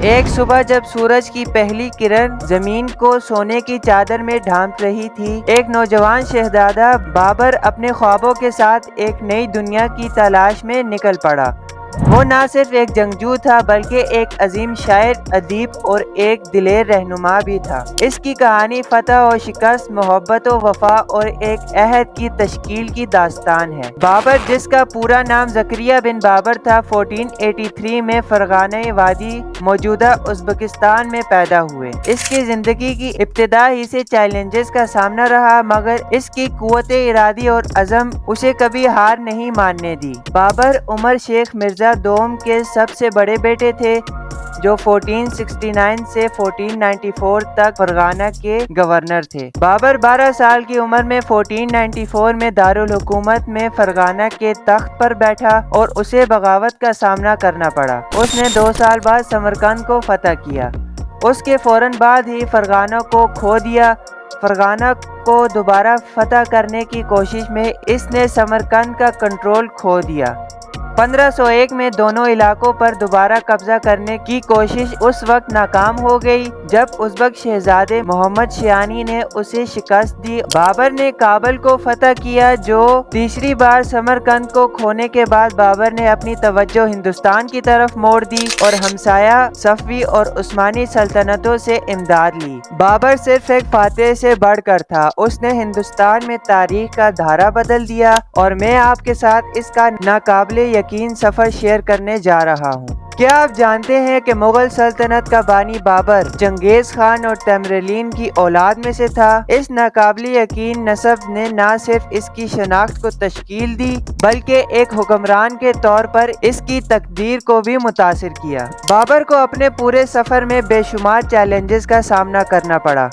ایک صبح جب سورج کی پہلی کرن زمین کو سونے کی چادر میں ڈھانپ رہی تھی، ایک نوجوان شہزادہ بابر اپنے خوابوں کے ساتھ ایک نئی دنیا کی تلاش میں نکل پڑا۔ وہ نہ صرف ایک جنگجو تھا بلکہ ایک عظیم شاعر، ادیب اور ایک دلیر رہنما بھی تھا۔ اس کی کہانی فتح و شکست، محبت و وفا اور ایک عہد کی تشکیل کی داستان ہے۔ بابر، جس کا پورا نام زکریا بن بابر تھا، 1483 میں فرغانہ وادی موجودہ ازبکستان میں پیدا ہوئے۔ اس کی زندگی کی ابتدا ہی سے چیلنجز کا سامنا رہا، مگر اس کی قوت ارادی اور عزم اسے کبھی ہار نہیں ماننے دی۔ بابر عمر شیخ مرزا دوم کے سب سے بڑے بیٹے تھے، جو 1469 سے 1494 تک فرغانہ کے گورنر تھے۔ بابر 12 سال کی عمر میں 1494 میں دارالحکومت میں فرغانہ کے تخت پر بیٹھا اور اسے بغاوت کا سامنا کرنا پڑا۔ اس نے 2 سال بعد سمرقند کو فتح کیا۔ اس کے فوراً بعد ہی فرغانہ کو کھو دیا۔ فرغانہ کو دوبارہ فتح کرنے کی کوشش میں اس نے سمرقند کا کنٹرول کھو دیا۔ 1501 میں دونوں علاقوں پر دوبارہ قبضہ کرنے کی کوشش اس وقت ناکام ہو گئی جب ازبک شہزادے محمد شیانی نے اسے شکست دی۔ بابر نے کابل کو فتح کیا، جو تیسری بار سمرقند کو کھونے کے بعد بابر نے اپنی توجہ ہندوستان کی طرف موڑ دی اور ہمسایہ صفوی اور عثمانی سلطنتوں سے امداد لی۔ بابر صرف ایک فاتح سے بڑھ کر تھا، اس نے ہندوستان میں تاریخ کا دھارا بدل دیا، اور میں آپ کے ساتھ اس کا ناقابل یقین سفر شیئر کرنے جا رہا ہوں۔ کیا آپ جانتے ہیں کہ مغل سلطنت کا بانی بابر چنگیز خان اور تیمرلین کی اولاد میں سے تھا؟ اس ناقابل یقین نسب نے نہ صرف اس کی شناخت کو تشکیل دی بلکہ ایک حکمران کے طور پر اس کی تقدیر کو بھی متاثر کیا۔ بابر کو اپنے پورے سفر میں بے شمار چیلنجز کا سامنا کرنا پڑا۔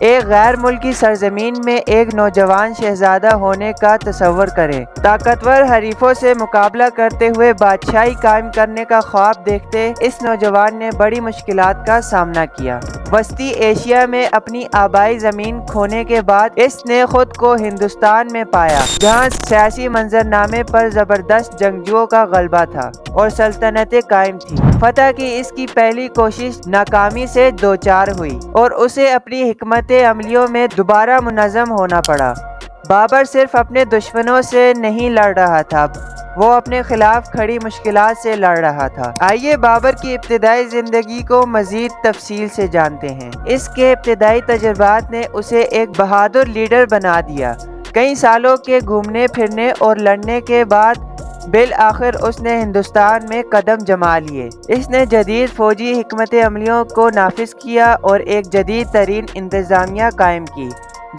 ایک غیر ملکی سرزمین میں ایک نوجوان شہزادہ ہونے کا تصور کریں۔ طاقتور حریفوں سے مقابلہ کرتے ہوئے بادشاہی قائم کرنے کا خواب دیکھتے اس نوجوان نے بڑی مشکلات کا سامنا کیا۔ وسطی ایشیا میں اپنی آبائی زمین کھونے کے بعد اس نے خود کو ہندوستان میں پایا، جہاں سیاسی منظرنامے پر زبردست جنگجوؤں کا غلبہ تھا اور سلطنتیں قائم تھیں۔ فتح کی اس کی پہلی کوشش ناکامی سے دوچار ہوئی اور اسے اپنی حکمت عملیوں میں دوبارہ منظم ہونا پڑا۔ بابر صرف اپنے دشمنوں سے نہیں لڑ رہا تھا، وہ اپنے خلاف کھڑی مشکلات سے لڑ رہا تھا۔ آئیے بابر کی ابتدائی زندگی کو مزید تفصیل سے جانتے ہیں۔ اس کے ابتدائی تجربات نے اسے ایک بہادر لیڈر بنا دیا۔ کئی سالوں کے گھومنے پھرنے اور لڑنے کے بعد بالآخر اس نے ہندوستان میں قدم جما لیے۔ اس نے جدید فوجی حکمت عملیوں کو نافذ کیا اور ایک جدید ترین انتظامیہ قائم کی،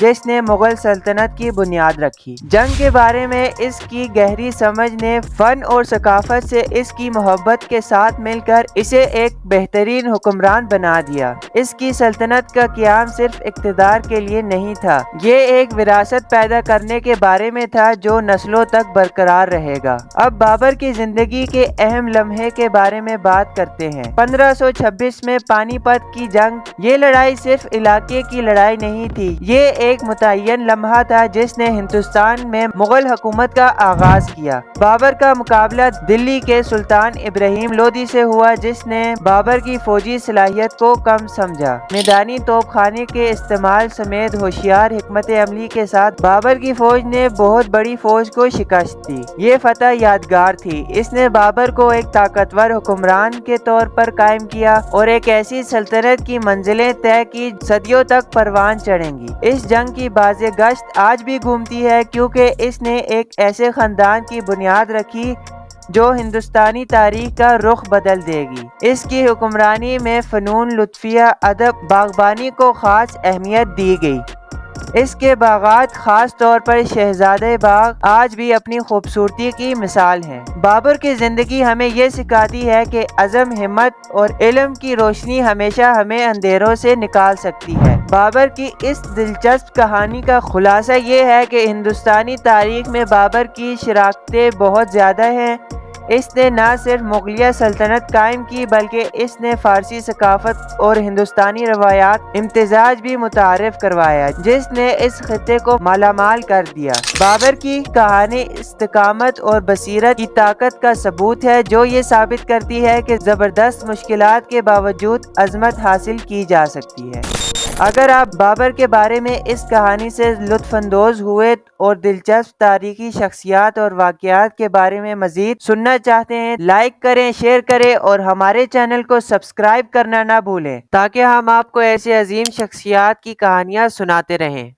جس نے مغل سلطنت کی بنیاد رکھی۔ جنگ کے بارے میں اس کی گہری سمجھ نے فن اور ثقافت سے اس کی محبت کے ساتھ مل کر اسے ایک بہترین حکمران بنا دیا۔ اس کی سلطنت کا قیام صرف اقتدار کے لیے نہیں تھا، یہ ایک وراثت پیدا کرنے کے بارے میں تھا جو نسلوں تک برقرار رہے گا۔ اب بابر کی زندگی کے اہم لمحے کے بارے میں بات کرتے ہیں۔ 1526 میں پانی پت کی جنگ۔ یہ لڑائی صرف علاقے کی لڑائی نہیں تھی، یہ ایک متعین لمحہ تھا جس نے ہندوستان میں مغل حکومت کا آغاز کیا۔ بابر کا مقابلہ دلی کے سلطان ابراہیم لودھی سے ہوا، جس نے بابر کی فوجی صلاحیت کو کم سمجھا۔ میدانی توپ خانے کے استعمال سمیت ہوشیار حکمت عملی کے ساتھ بابر کی فوج نے بہت بڑی فوج کو شکست دی۔ یہ فتح یادگار تھی، اس نے بابر کو ایک طاقتور حکمران کے طور پر قائم کیا اور ایک ایسی سلطنت کی منزلیں طے کی صدیوں تک پروان چڑھیں گی۔ اس جنگ کی باز گشت آج بھی گھومتی ہے، کیونکہ اس نے ایک ایسے خاندان کی بنیاد رکھی جو ہندوستانی تاریخ کا رخ بدل دے گی۔ اس کی حکمرانی میں فنون لطیفہ، ادب، باغبانی کو خاص اہمیت دی گئی۔ اس کے باغات، خاص طور پر شہزادہ باغ، آج بھی اپنی خوبصورتی کی مثال ہیں۔ بابر کی زندگی ہمیں یہ سکھاتی ہے کہ عزم، ہمت اور علم کی روشنی ہمیشہ ہمیں اندھیروں سے نکال سکتی ہے۔ بابر کی اس دلچسپ کہانی کا خلاصہ یہ ہے کہ ہندوستانی تاریخ میں بابر کی شراکتیں بہت زیادہ ہیں۔ اس نے نہ صرف مغلیہ سلطنت قائم کی بلکہ اس نے فارسی ثقافت اور ہندوستانی روایات امتزاج بھی متعارف کروایا جس نے اس خطے کو مالا مال کر دیا۔ بابر کی کہانی استقامت اور بصیرت کی طاقت کا ثبوت ہے جو یہ ثابت کرتی ہے کہ زبردست مشکلات کے باوجود عظمت حاصل کی جا سکتی ہے۔ اگر آپ بابر کے بارے میں اس کہانی سے لطف اندوز ہوئے اور دلچسپ تاریخی شخصیات اور واقعات کے بارے میں مزید سننا چاہتے ہیں، لائک کریں، شیئر کریں اور ہمارے چینل کو سبسکرائب کرنا نہ بھولیں تاکہ ہم آپ کو ایسے عظیم شخصیات کی کہانیاں سناتے رہیں۔